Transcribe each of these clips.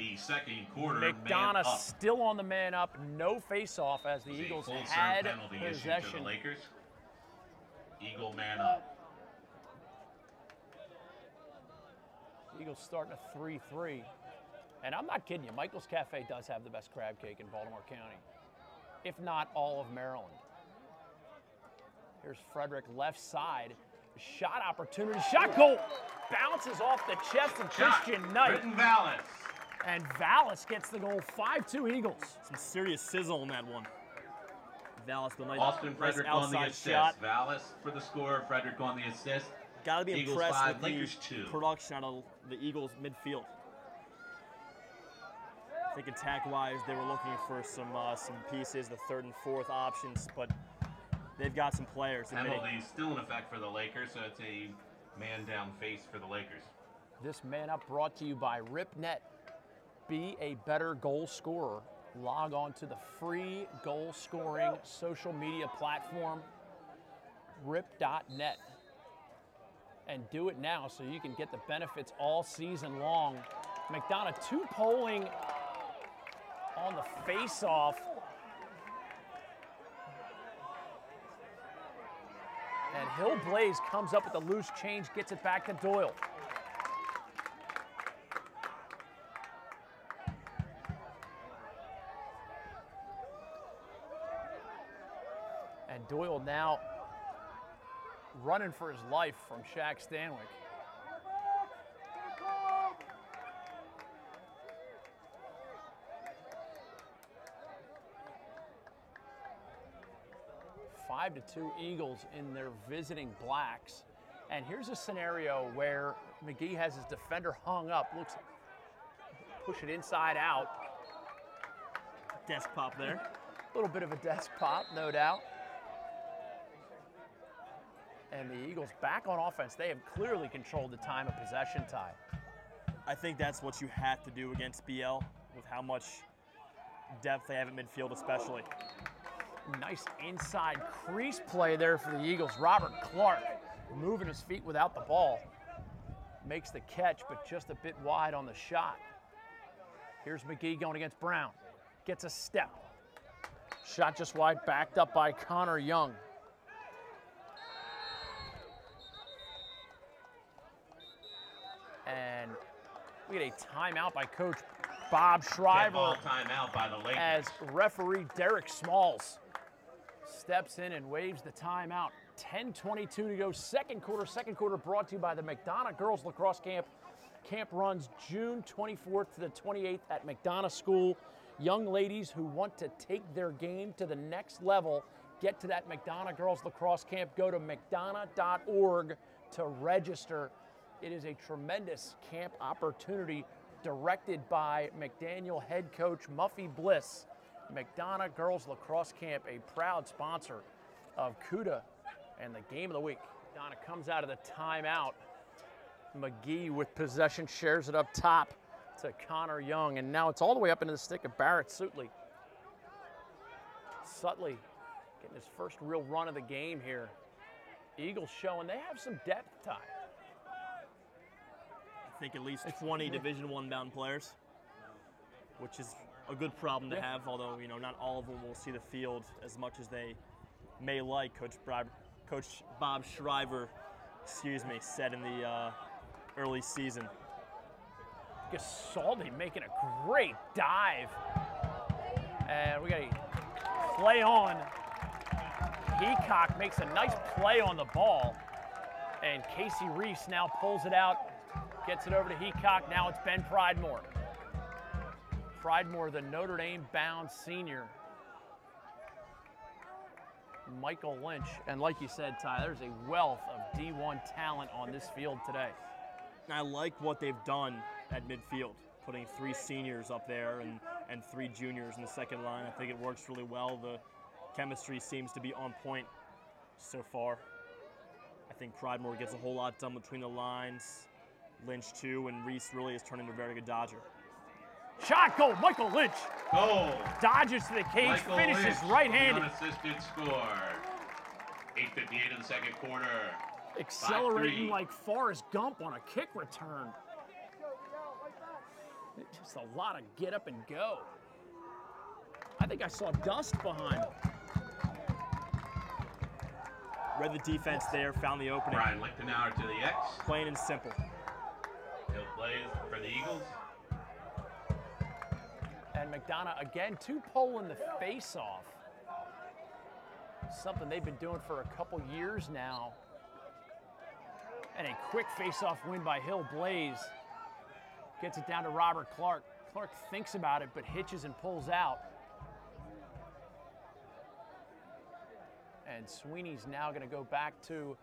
the second quarter. McDonogh still on the man up, no face-off as the Eagles had possession. To the Lakers. Eagle man up. Eagles starting a 3-3. And I'm not kidding you, Michael's Cafe does have the best crab cake in Baltimore County, if not all of Maryland. Here's Frederick left side. Shot opportunity, shot goal. Bounces off the chest of Christian Knight. Britton Vallis. And Vallis gets the goal, 5-2 Eagles. Some serious sizzle in that one. Vallis, the nice Austin Frederick on the assist. Shot. Vallis for the score, Frederick on the assist. Got to be Eagles impressed 5, with Lakers the 2. production out of the Eagles midfield. I think attack-wise, they were looking for some pieces, the third and fourth options, but they've got some players. Penalty still in effect for the Lakers, so it's a man-down face for the Lakers. This man up brought to you by RipNet. Be a better goal scorer. Log on to the free goal scoring social media platform, rip.net. And do it now so you can get the benefits all season long. McDonogh 2 polling on the face-off. And Hillblaze comes up with the loose change, gets it back to Doyle. And Doyle now running for his life from Shaq Stanwyck. Five to 2 Eagles in their visiting Blacks. And here's a scenario where McGee has his defender hung up. Looks, push it inside out. Desk pop there. A little bit of a desk pop, no doubt. And the Eagles back on offense. They have clearly controlled the time of possession, Ty. I think that's what you have to do against BL with how much depth they have at midfield especially. Nice inside crease play there for the Eagles. Robert Clark moving his feet without the ball. Makes the catch, but just a bit wide on the shot. Here's McGee going against Brown. Gets a step. Shot just wide, backed up by Connor Young. And we get a timeout by Coach Bob Shriver. Timeout by the Lakers. As referee Derek Smalls steps in and waves the timeout. 10:22 to go, second quarter. Second quarter brought to you by the McDonogh Girls Lacrosse Camp. Camp runs June 24th to the 28th at McDonogh School. Young ladies who want to take their game to the next level, get to that McDonogh Girls Lacrosse Camp. Go to mcdonogh.org to register. It is a tremendous camp opportunity directed by McDaniel head coach Muffy Bliss. McDonogh Girls Lacrosse Camp, a proud sponsor of CUDA and the game of the week. McDonogh comes out of the timeout. McGee with possession shares it up top to Connor Young, and now it's all the way up into the stick of Barrett Sutley. Sutley getting his first real run of the game here. Eagles showing they have some depth, Ty. I think at least 20 Division I bound players, which is a good problem to have, although not all of them will see the field as much as they may like. Coach Bob Shriver, said in the early season. Gasaldi making a great dive. And we got a play on. Heacock makes a nice play on the ball. And Casey Reese now pulls it out, gets it over to Heacock. Now it's Ben Pridemore. Pridemore, the Notre Dame bound senior. Michael Lynch. And like you said, Ty, there's a wealth of D1 talent on this field today. I like what they've done at midfield, putting 3 seniors up there and 3 juniors in the second line. I think it works really well. The chemistry seems to be on point so far. I think Pridemore gets a whole lot done between the lines. Lynch too, and Reese really has turned into a very good dodger. Shot goal, Michael Lynch. Goal. Dodges to the cage, Michael finishes Lynch, right-handed. Unassisted score. 8:58 in the second quarter. Accelerating 5-3. like Forrest Gump on a kick return. Just a lot of get up and go. I think I saw dust behind. Read the defense there, found the opening. Brian Lichtenauer to the X. Plain and simple. Hill plays for the Eagles. And McDonogh, again, 2 pole in the face-off. Something they've been doing for a couple years now. And a quick face-off win by Hill Blaze. Gets it down to Robert Clark. Clark thinks about it, but hitches and pulls out. And Sweeney's now going to go back to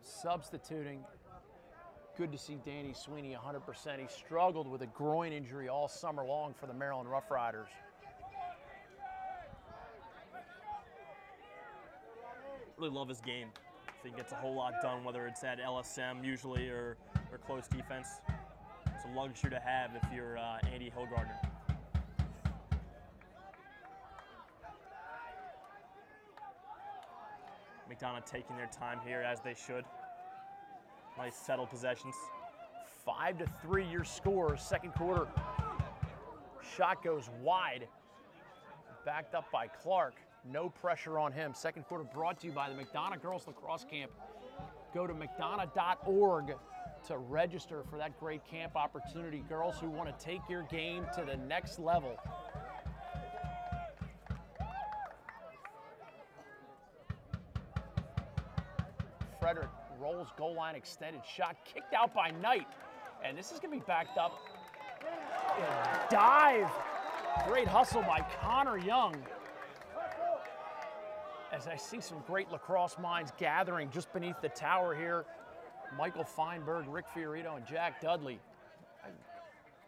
substituting. Good to see Danny Sweeney 100%. He struggled with a groin injury all summer long for the Maryland Rough Riders. Really love his game. I think he gets a whole lot done, whether it's at LSM usually or close defense. It's a luxury to have if you're Andy Hillgardner. McDonogh taking their time here as they should. Nice settled possessions. 5-3 your score, second quarter. Shot goes wide. Backed up by Clark. No pressure on him. Second quarter brought to you by the McDonogh Girls Lacrosse Camp. Go to McDonogh.org to register for that great camp opportunity. Girls who want to take your game to the next level. Frederick rolls goal line extended shot, kicked out by Knight. And this is going to be backed up. Dive. Great hustle by Connor Young. As I see some great lacrosse minds gathering just beneath the tower here. Michael Feinberg, Rick Fiorito, and Jack Dudley.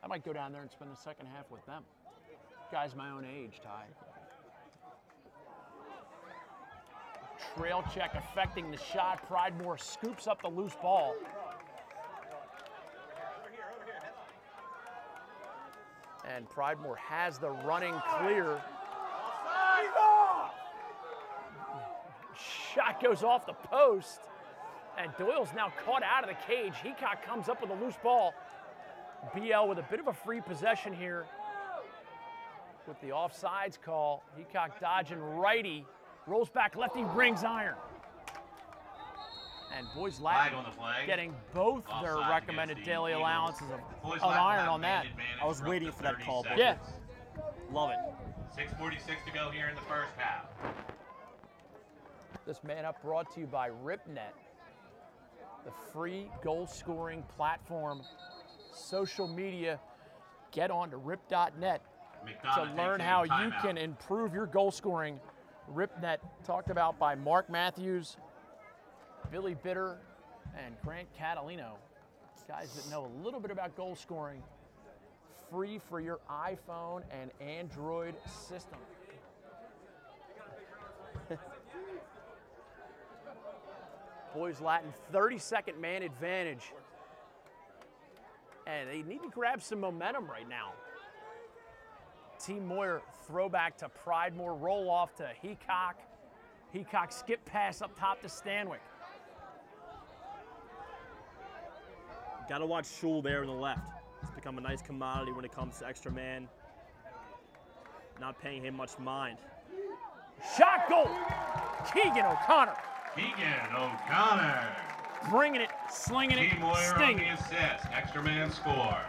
I might go down there and spend the second half with them. Guys my own age, Ty. Trail check affecting the shot. Pridemore scoops up the loose ball. And Pridemore has the running clear. Shot goes off the post. And Doyle's now caught out of the cage. Heacock comes up with a loose ball. BL with a bit of a free possession here with the offsides call. Heacock dodging righty. Rolls back lefty, rings iron. And Boys Latin getting both their recommended daily allowances of iron on that. I was waiting for that call. Yeah. Love it. 6:46 to go here in the first half. This Man Up brought to you by RipNet, the free goal scoring platform. Social media, get on to rip.net to learn how you can improve your goal scoring. RipNet, talked about by Mark Matthews, Billy Bitter, and Grant Catalino. Guys that know a little bit about goal scoring. Free for your iPhone and Android system. Boys Latin, 30-second man advantage. And they need to grab some momentum right now. Team Moyer throwback to Pridemore, roll off to Heacock. Heacock skip pass up top to Stanwyck. Got to watch Schul there on the left. It's become a nice commodity when it comes to extra man. Not paying him much mind. Shot goal! Keegan O'Connor. Keegan O'Connor. Bringing it, slinging it, Team Moyer on stinging. the assist. Extra man score.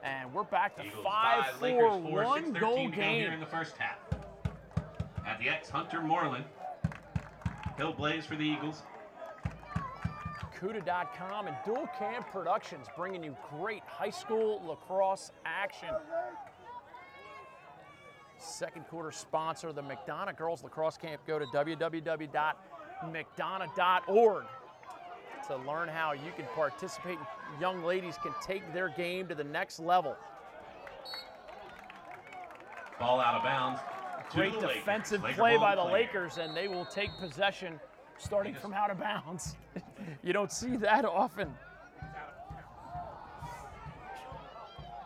And we're back to Eagles 5-4, 4, one 6:13 goal to go game. here in the first half. At the X, Hunter Moreland. Hill Blaze for the Eagles. CUDA.com and Dual Cam Productions bringing you great high school lacrosse action. Second quarter sponsor, the McDonogh Girls Lacrosse Camp. Go to www.mcdonogh.org to learn how you can participate. Young ladies can take their game to the next level. Ball out of bounds. Great defensive play by the Lakers, and they will take possession starting from out of bounds. You don't see that often.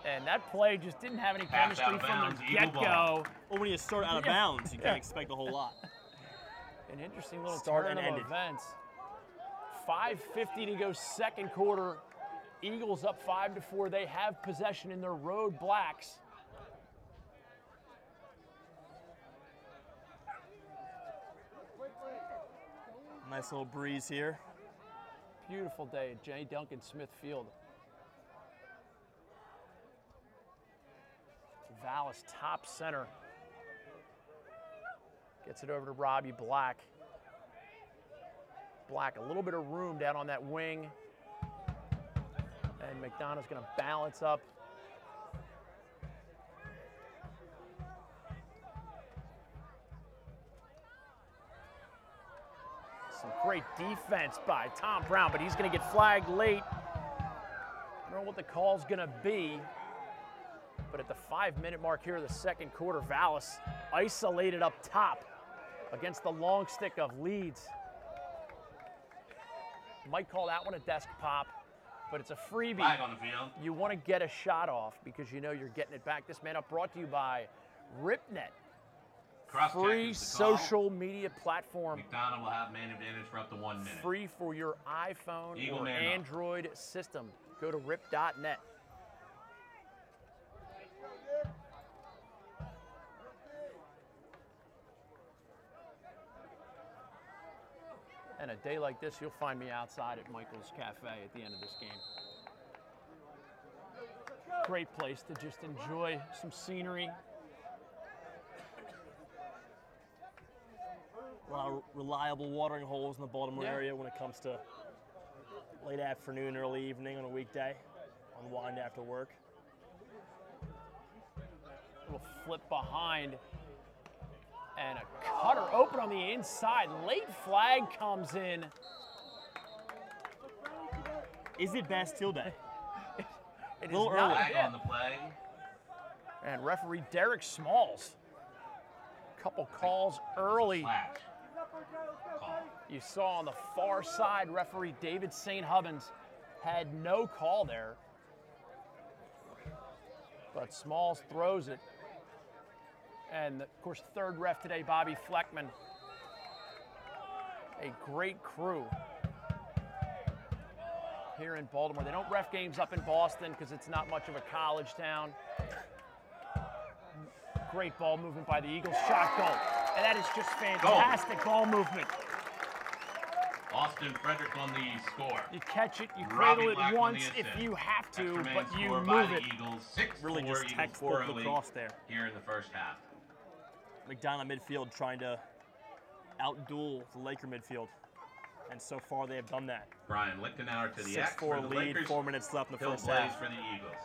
And that play just didn't have any chemistry from the get-go. Well, when you start out of bounds, you can't expect a whole lot. An interesting little turn of events. 5:50 to go second quarter. Eagles up 5-4. They have possession in their road blacks. Nice little breeze here. Beautiful day at J. Duncan Smith Field. Vallis top center. Gets it over to Robbie Black. Black, a little bit of room down on that wing. And McDonough's going to balance up. Some great defense by Tom Brown, but he's going to get flagged late. I don't know what the call's going to be, but at the 5-minute mark here of the second quarter, Vallis isolated up top against the long stick of Leeds. Might call that one a desk pop, but it's a freebie. Flag on the field. You want to get a shot off because you know you're getting it back. This man up brought to you by RipNet. Cross-check Free is the call. social media platform. McDonogh will have man advantage for up to 1 minute. Free for your iPhone Eagle or man up. Android system. Go to rip.net. And a day like this, you'll find me outside at Michael's Cafe at the end of this game. Great place to just enjoy some scenery. A lot of reliable watering holes in the Baltimore Yeah. area when it comes to late afternoon, early evening on a weekday, unwind after work. Little flip behind. And a cutter open on the inside. Late flag comes in. Is it Bastille Day? It is Little not. early. Flag Yeah. on the play. And referee Derek Smalls. Couple calls early. Flash. Call. You saw on the far side, referee David St. Hubbins had no call there. But Smalls throws it. And, of course, third ref today, Bobby Fleckman. A great crew here in Baltimore. They don't ref games up in Boston because it's not much of a college town. Great ball movement by the Eagles. Shot goal. And that is just fantastic ball movement. Austin Frederick on the score. You catch it, you Robbie cradle Black it on the once if assist. you have to, Extra man but you score by move the it. Eagles. 6-4 Really just Eagles textbook early lacrosse there. here in the first half. McDonogh midfield trying to outduel the Laker midfield. And so far they have done that. Brian Lichtenauer to the X for 6-4 the lead, Lakers. 4 minutes left in the Hill first Blaze half. for the Eagles.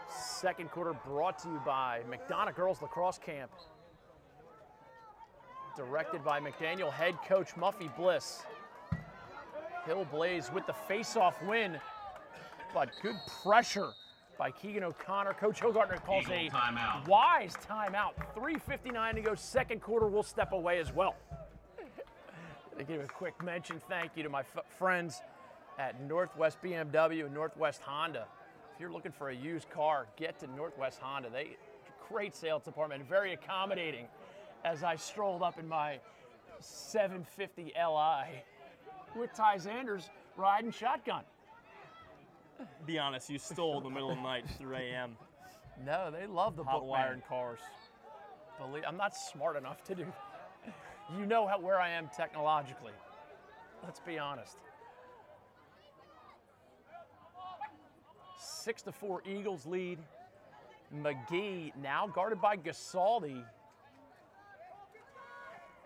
Second quarter brought to you by McDonogh Girls Lacrosse Camp. Directed by McDaniel head coach Muffy Bliss. Hill Blaze with the face-off win, but good pressure by Keegan O'Connor. Coach Hilgartner calls Eagle a timeout. wise timeout. 3:59 to go, second quarter. We'll step away as well. To give a quick mention, thank you to my friends at Northwest BMW and Northwest Honda. If you're looking for a used car, get to Northwest Honda. They great sales department, very accommodating. As I strolled up in my 750 Li with Ty Sanders riding shotgun. Be honest, you stole in the middle of the night, 3 a.m. No, they love the Hot book wiring cars. I'm not smart enough to do. You know where I am technologically. Let's be honest. 6-4 Eagles lead. McGee now guarded by Gasaldi.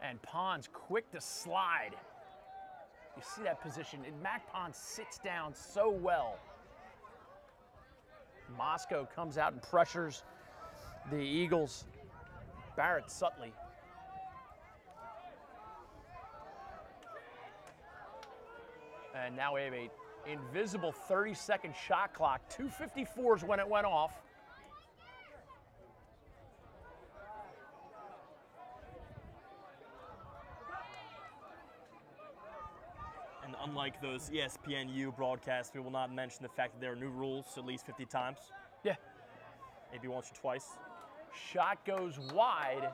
And Pons quick to slide. You see that position. And Mac Pons sits down so well. Moscow comes out and pressures the Eagles. Barrett Sutley. And now we have a invisible 30-second shot clock. 2:54 is when it went off. And unlike those ESPNU broadcasts, we will not mention the fact that there are new rules at least 50 times. Yeah. Maybe once or twice. Shot goes wide,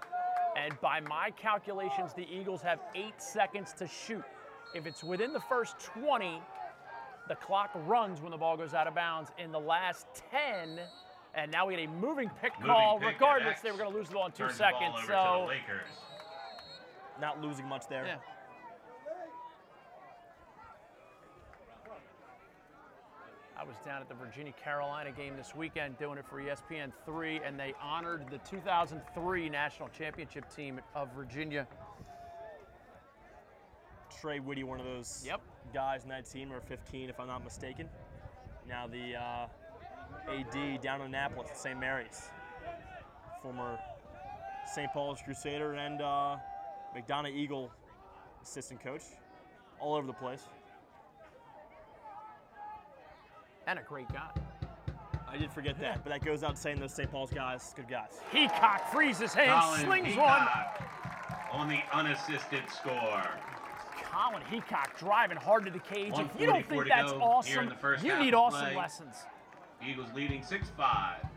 and by my calculations, the Eagles have 8 seconds to shoot. If it's within the first 20, The clock runs when the ball goes out of bounds in the last 10. And now we get a moving pick call. Regardless, they were going to lose the ball in 2 seconds. So not losing much there. Yeah. I was down at the Virginia-Carolina game this weekend doing it for ESPN3, and they honored the 2003 national championship team of Virginia. Trey Whitty, one of those guys in that team, or 15 if I'm not mistaken. Now the AD down in Annapolis at St. Mary's, former St. Paul's Crusader and McDonogh Eagle assistant coach, all over the place. And a great guy. I did forget that, but that goes out saying those St. Paul's guys, good guys. Heacock frees his hand, slings one. On the unassisted score. Colin Heacock driving hard to the cage. If you don't think that's awesome, you need awesome lessons. Eagles leading 6-5.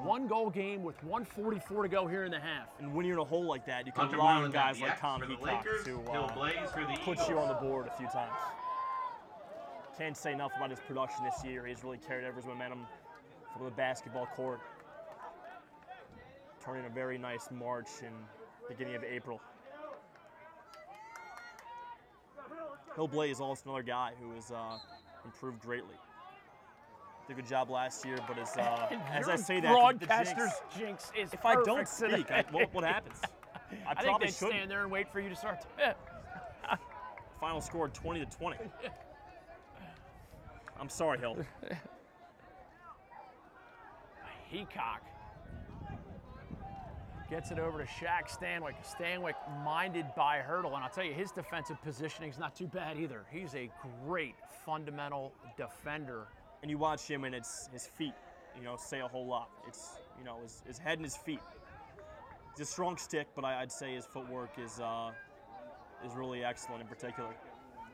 1-goal game with 1:44 to go here in the half. And when you're in a hole like that, you can rely on guys like Colin Heacock to put you on the board a few times. Can't say enough about his production this year. He's really carried over his momentum from the basketball court, turning a very nice March and beginning of April. Hillblay is also another guy who has improved greatly. Did a good job last year, but as I say that, broadcaster's jinx is if I don't speak, what happens? I think they'd stand there and wait for you to start. Final score 20-20. I'm sorry, Hill. Heacock gets it over to Shaq Stanwyck. Stanwyck minded by Hurdle, and I'll tell you, his defensive positioning is not too bad either. He's a great fundamental defender. And you watch him, and it's his feet, say a whole lot. It's, his head and his feet. He's a strong stick, but I'd say his footwork is really excellent in particular.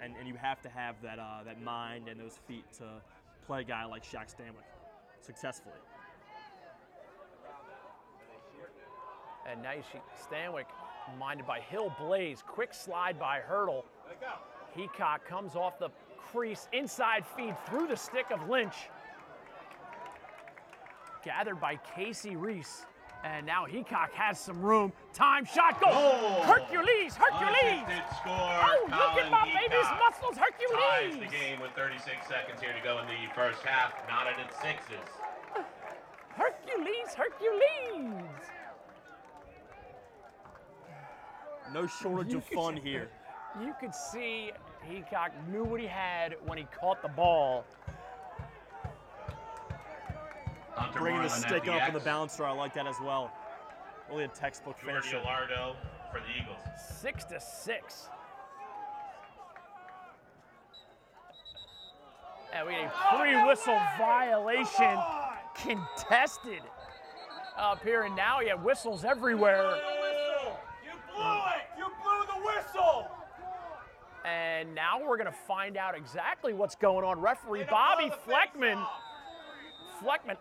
And you have to have that mind and those feet to play a guy like Shaq Stanwyck successfully. And now Stanwyck minded by Hillblay. Quick slide by Hurdle. Heacock comes off the crease, inside feed through the stick of Lynch. Gathered by Casey Reese. And now Heacock has some room. Time, shot, goal! Oh, Hercules! Score. Oh, look at my baby's muscles, Hercules! Ties the game with 36 seconds here to go in the first half. Knotted at sixes. Hercules! No shortage of fun here. You could see Heacock knew what he had when he caught the ball. Bringing the stick up and the bouncer, I like that as well. Really a textbook finisher. Lardo for the Eagles. 6-6. And we had a pre-whistle violation contested up here, and now you have whistles everywhere. You blew it! You blew the whistle! And now we're going to find out exactly what's going on. Referee Bobby Fleckman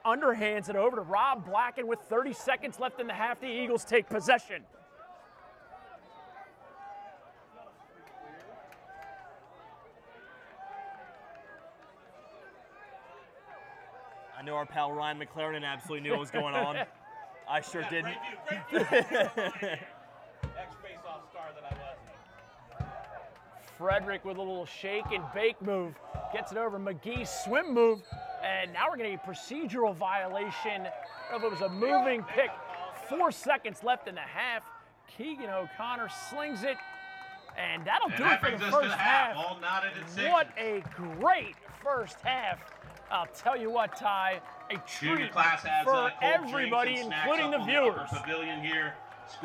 underhands it over to Rob Blacken with 30 seconds left in the half. The Eagles take possession. I know our pal Ryan McLaren absolutely knew what was going on. I sure didn't. Ex-face-off star that I was. Frederick with a little shake and bake move. Gets it over McGee's swim move. And now we're getting a procedural violation. I don't know if it was a moving pick. 4 seconds left in the half. Keegan O'Connor slings it. And that'll do it for the first half. All knotted at six. What a great first half. I'll tell you what, Ty, a treat Class has, for everybody, including the viewers. Pavilion here. School